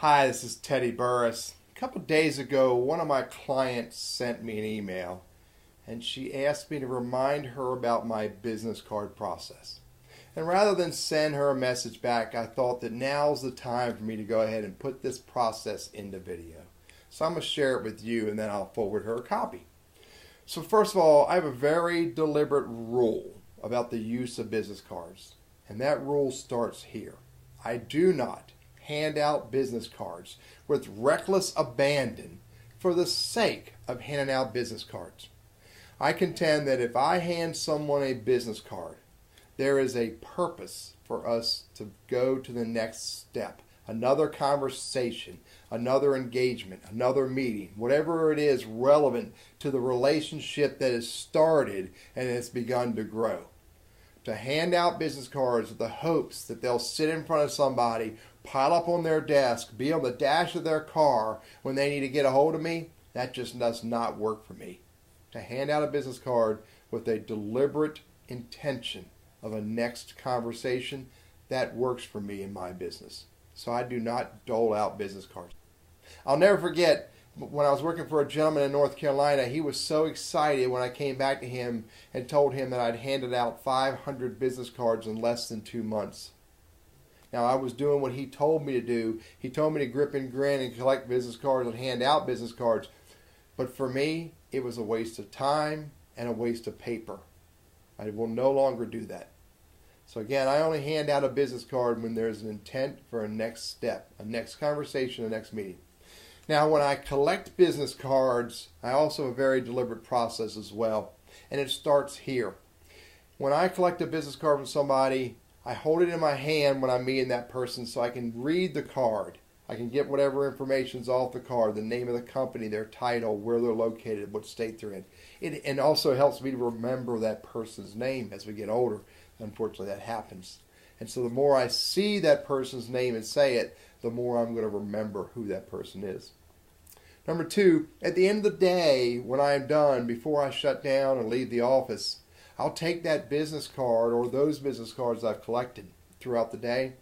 Hi, this is Teddy Burriss. A couple days ago, one of my clients sent me an email and she asked me to remind her about my business card process. And rather than send her a message back, I thought that now's the time for me to go ahead and put this process into video. So I'm going to share it with you and then I'll forward her a copy. So first of all, I have a very deliberate rule about the use of business cards. And that rule starts here. I do not hand out business cards with reckless abandon for the sake of handing out business cards. I contend that if I hand someone a business card, there is a purpose for us to go to the next step, another conversation, another engagement, another meeting, whatever it is relevant to the relationship that has started and has begun to grow. To hand out business cards with the hopes that they'll sit in front of somebody, pile up on their desk, be on the dash of their car when they need to get a hold of me, that just does not work for me. To hand out a business card with a deliberate intention of a next conversation, that works for me in my business. So I do not dole out business cards. I'll never forget when I was working for a gentleman in North Carolina, he was so excited when I came back to him and told him that I'd handed out 500 business cards in less than 2 months. Now, I was doing what he told me to do. He told me to grip and grin and collect business cards and hand out business cards. But for me, it was a waste of time and a waste of paper. I will no longer do that. So again, I only hand out a business card when there's an intent for a next step, a next conversation, a next meeting. Now, when I collect business cards, I also have a very deliberate process as well. And it starts here. When I collect a business card from somebody, I hold it in my hand when I'm meeting that person so I can read the card. I can get whatever information's off the card, the name of the company, their title, where they're located, what state they're in. It also helps me to remember that person's name as we get older. Unfortunately, that happens. And so the more I see that person's name and say it, the more I'm going to remember who that person is. Number 2, at the end of the day, when I'm done, before I shut down and leave the office, I'll take that business card or those business cards I've collected throughout the day,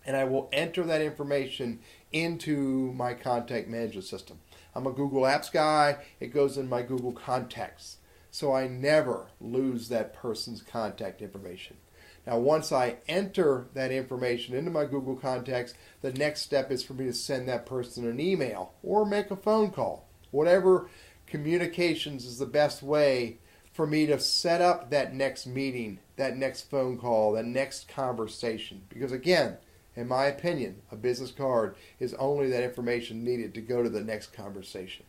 and I will enter that information into my contact management system. I'm a Google Apps guy. It goes in my Google Contacts. So I never lose that person's contact information. Now, once I enter that information into my Google Contacts, the next step is for me to send that person an email or make a phone call. Whatever communications is the best way for me to set up that next meeting, that next phone call, that next conversation. Because again, in my opinion, a business card is only that information needed to go to the next conversation.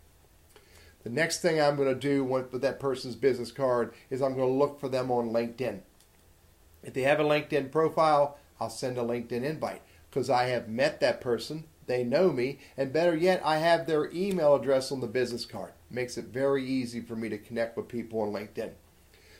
The next thing I'm going to do with that person's business card is I'm going to look for them on LinkedIn. If they have a LinkedIn profile, I'll send a LinkedIn invite because I have met that person, they know me, and better yet, I have their email address on the business card. Makes it very easy for me to connect with people on LinkedIn.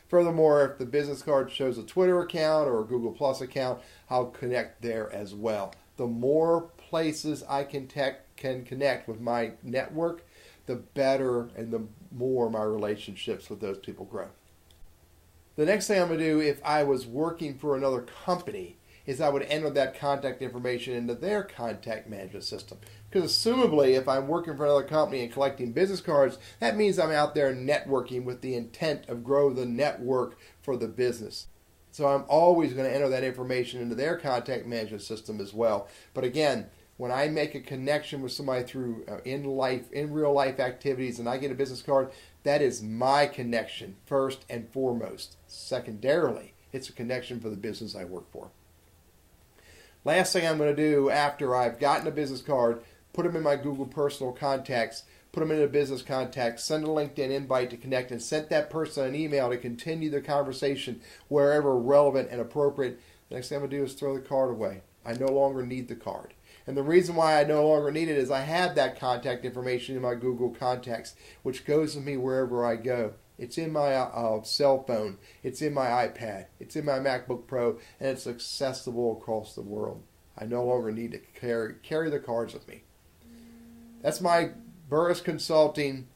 Furthermore, if the business card shows a Twitter account or a Google Plus account, I'll connect there as well. The more places I can connect with my network, the better and the more my relationships with those people grow. The next thing I'm going to do if I was working for another company is I would enter that contact information into their contact management system. Because assumably if I'm working for another company and collecting business cards, that means I'm out there networking with the intent of growing the network for the business. So I'm always going to enter that information into their contact management system as well. But again, when I make a connection with somebody through in real life activities and I get a business card, that is my connection first and foremost. Secondarily, it's a connection for the business I work for. Last thing I'm going to do after I've gotten a business card, put them in my Google personal contacts, put them in a business contact, send a LinkedIn invite to connect, and send that person an email to continue the conversation wherever relevant and appropriate. The next thing I'm going to do is throw the card away. I no longer need the card. And the reason why I no longer need it is I have that contact information in my Google Contacts, which goes with me wherever I go. It's in my cell phone, it's in my iPad, it's in my MacBook Pro, and it's accessible across the world. I no longer need to carry the cards with me. That's my Burriss Consulting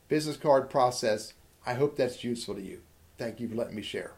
business card process. I hope that's useful to you. Thank you for letting me share.